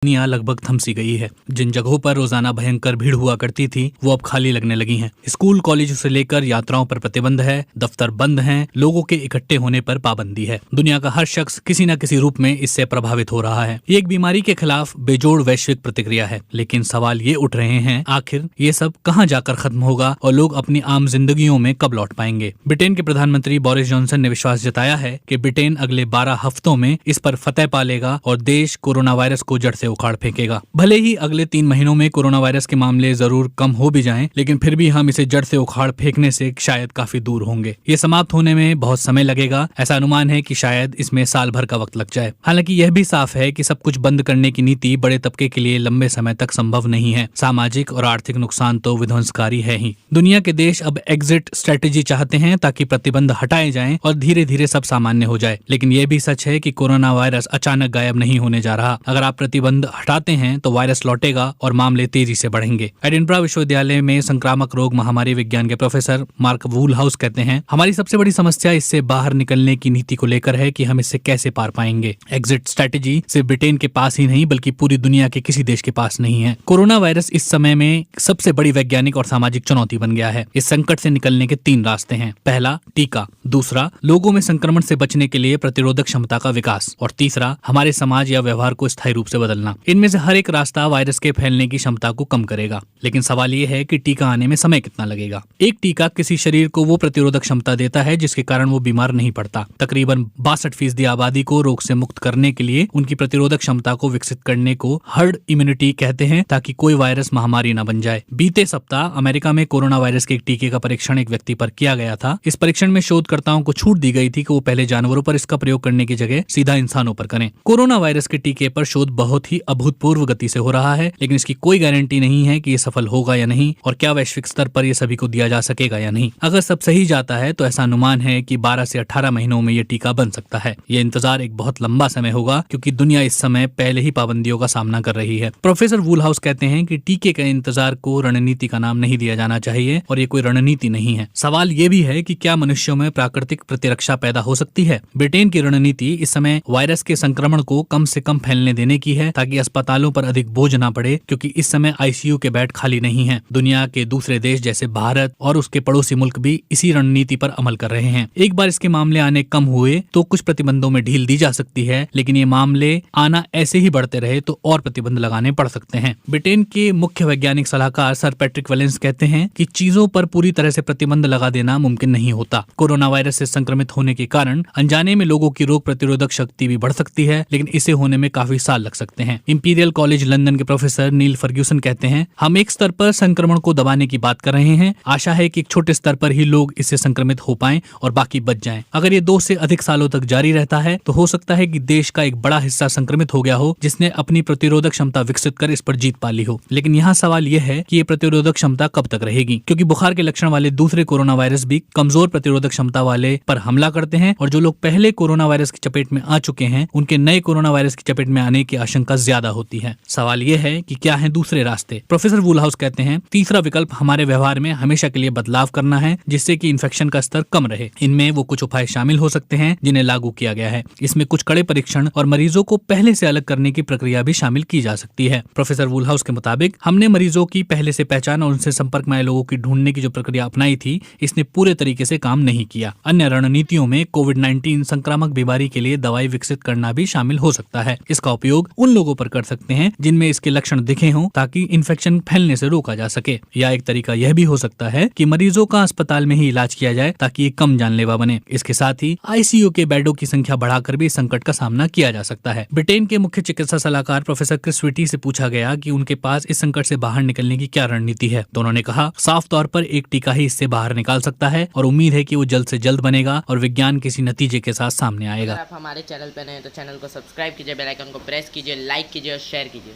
दुनिया लगभग थम सी गई है। जिन जगहों पर रोजाना भयंकर भीड़ हुआ करती थी वो अब खाली लगने लगी हैं। स्कूल कॉलेज से लेकर यात्राओं पर प्रतिबंध है, दफ्तर बंद हैं, लोगों के इकट्ठे होने पर पाबंदी है। दुनिया का हर शख्स किसी न किसी रूप में इससे प्रभावित हो रहा है। ये एक बीमारी के खिलाफ बेजोड़ वैश्विक प्रतिक्रिया है, लेकिन सवाल ये उठ रहे हैं आखिर ये सब कहाँ जाकर खत्म होगा और लोग अपनी आम जिंदगियों में कब लौट पाएंगे। ब्रिटेन के प्रधानमंत्री बोरिस जॉनसन ने विश्वास जताया है कि ब्रिटेन अगले 12 हफ्तों में इस पर फतह पा लेगा और देश कोरोना वायरस को जड़ से उखाड़ फेंकेगा। भले ही अगले 3 महीनों में कोरोना वायरस के मामले जरूर कम हो भी जाएं, लेकिन फिर भी हम इसे जड़ से उखाड़ फेंकने से शायद काफी दूर होंगे। ये समाप्त होने में बहुत समय लगेगा। ऐसा अनुमान है कि शायद इसमें साल भर का वक्त लग जाए। हालांकि यह भी साफ है कि सब कुछ बंद करने की नीति बड़े तबके के लिए लंबे समय तक संभव नहीं है। सामाजिक और आर्थिक नुकसान तो विध्वंसकारी है ही। दुनिया के देश अब एग्जिट स्ट्रेटेजी चाहते हैं ताकि प्रतिबंध हटाए जाएं और धीरे धीरे सब सामान्य हो जाए। लेकिन यह भी सच है कि कोरोना वायरस अचानक गायब नहीं होने जा रहा। अगर आप प्रतिबंध हटाते हैं तो वायरस लौटेगा और मामले तेजी से बढ़ेंगे। एडिनबरा विश्वविद्यालय में संक्रामक रोग महामारी विज्ञान के प्रोफेसर मार्क वूलहाउस कहते हैं, हमारी सबसे बड़ी समस्या इससे बाहर निकलने की नीति को लेकर है कि हम इससे कैसे पार पाएंगे। एग्जिट स्ट्रेटेजी सिर्फ ब्रिटेन के पास ही नहीं बल्कि पूरी दुनिया के किसी देश के पास नहीं है। कोरोना वायरस इस समय में सबसे बड़ी वैज्ञानिक और सामाजिक चुनौती बन गया है। इस संकट से निकलने के 3 रास्ते हैं। पहला, टीका। दूसरा, लोगों में संक्रमण से बचने के लिए प्रतिरोधक क्षमता का विकास। और तीसरा, हमारे समाज या व्यवहार को स्थायी रूप से बदलना। इनमें से हर एक रास्ता वायरस के फैलने की क्षमता को कम करेगा। लेकिन सवाल ये है कि टीका आने में समय कितना लगेगा। एक टीका किसी शरीर को वो प्रतिरोधक क्षमता देता है जिसके कारण वो बीमार नहीं पड़ता। तकरीबन 62% आबादी को रोग से मुक्त करने के लिए उनकी प्रतिरोधक क्षमता को विकसित करने को हर्ड इम्यूनिटी कहते हैं, ताकि कोई वायरस महामारी न बन जाए। बीते सप्ताह अमेरिका में कोरोना वायरस के एक टीके का परीक्षण एक व्यक्ति पर किया गया था। इस परीक्षण में शोधकर्ताओं को छूट दी गई थी कि वो पहले जानवरों पर इसका प्रयोग करने की जगह सीधा इंसानों पर करें। कोरोना वायरस के टीके पर शोध बहुत ही अभूतपूर्व गति से हो रहा है, लेकिन इसकी कोई गारंटी नहीं है कि ये सफल होगा या नहीं और क्या वैश्विक स्तर पर ये सभी को दिया जा सकेगा या नहीं। अगर सब सही जाता है तो ऐसा अनुमान है कि 12 से 18 महीनों में ये टीका बन सकता है। ये इंतजार एक बहुत लंबा समय होगा क्योंकि दुनिया इस समय पहले ही पाबंदियों का सामना कर रही है। प्रोफेसर वूलहाउस कहते हैं कि टीके के इंतजार को रणनीति का नाम नहीं दिया जाना चाहिए और ये कोई रणनीति नहीं है। सवाल ये भी है कि क्या मनुष्यों में प्राकृतिक प्रतिरक्षा पैदा हो सकती है। ब्रिटेन की रणनीति इस समय वायरस के संक्रमण को कम से कम फैलने देने की है ताकि अस्पतालों पर अधिक बोझ ना पड़े, क्योंकि इस समय आईसीयू के बेड खाली नहीं हैं। दुनिया के दूसरे देश जैसे भारत और उसके पड़ोसी मुल्क भी इसी रणनीति पर अमल कर रहे हैं। एक बार इसके मामले आने कम हुए तो कुछ प्रतिबंधों में ढील दी जा सकती है, लेकिन ये मामले आना ऐसे ही बढ़ते रहे तो और प्रतिबंध लगाने पड़ सकते हैं। ब्रिटेन के मुख्य वैज्ञानिक सलाहकार सर पैट्रिक वेलेंस कहते हैं कि चीजों पर पूरी तरह से प्रतिबंध लगा देना मुमकिन नहीं होता। कोरोना वायरस से संक्रमित होने के कारण अनजाने में लोगों की रोग प्रतिरोधक शक्ति भी बढ़ सकती है, लेकिन इसे होने में काफी साल लग सकते हैं। इंपीरियल कॉलेज लंदन के प्रोफेसर नील फर्ग्यूसन कहते हैं, हम एक स्तर पर संक्रमण को दबाने की बात कर रहे हैं। आशा है कि एक छोटे स्तर पर ही लोग इससे संक्रमित हो पाएं और बाकी बच जाएं। अगर ये 2 से अधिक सालों तक जारी रहता है तो हो सकता है कि देश का एक बड़ा हिस्सा संक्रमित हो गया हो जिसने अपनी प्रतिरोधक क्षमता विकसित कर इस पर जीत पा ली हो। लेकिन यहाँ सवाल यह है कि ये प्रतिरोधक क्षमता कब तक रहेगी, क्योंकि बुखार के लक्षण वाले दूसरे कोरोना वायरस भी कमजोर प्रतिरोधक क्षमता वाले पर हमला करते हैं और जो लोग पहले कोरोना वायरस की चपेट में आ चुके हैं उनके नए कोरोना वायरस की चपेट में आने की आशंका ज्यादा होती है। सवाल यह है कि क्या है दूसरे रास्ते। प्रोफेसर वूलहाउस कहते हैं, तीसरा विकल्प हमारे व्यवहार में हमेशा के लिए बदलाव करना है जिससे कि इन्फेक्शन का स्तर कम रहे। इनमें वो कुछ उपाय शामिल हो सकते हैं जिन्हें लागू किया गया है। इसमें कुछ कड़े परीक्षण और मरीजों को पहले से अलग करने की प्रक्रिया भी शामिल की जा सकती है। प्रोफेसर वूलहाउस के मुताबिक हमने मरीजों की पहले से पहचान और उनसे संपर्क में आए लोगों की ढूंढने की जो प्रक्रिया अपनाई थी, इसने पूरे तरीके से काम नहीं किया। अन्य रणनीतियों में कोविड-19 संक्रामक बीमारी के लिए दवाई विकसित करना भी शामिल हो सकता है। इसका उपयोग उन लोगों पर कर सकते हैं जिनमें इसके लक्षण दिखे हों ताकि इन्फेक्शन फैलने से रोका जा सके। या एक तरीका यह भी हो सकता है कि मरीजों का अस्पताल में ही इलाज किया जाए ताकि ये कम जानलेवा बने। इसके साथ ही आईसीयू के बेडों की संख्या बढ़ाकर भी इस संकट का सामना किया जा सकता है। ब्रिटेन के मुख्य चिकित्सा सलाहकार प्रोफेसर क्रिस विटी से पूछा गया कि उनके पास इस संकट से बाहर निकलने की क्या रणनीति है, तो उन्होंने कहा, साफ तौर पर एक टीका ही इससे बाहर निकाल सकता है और उम्मीद है कि वो जल्द से जल्द बनेगा और विज्ञान किसी नतीजे के साथ सामने आएगा। अगर आप हमारे चैनल पर नए हैं तो चैनल को सब्सक्राइब कीजिए, बेल आइकन को प्रेस कीजिए, लाइक कीजिए और शेयर कीजिए।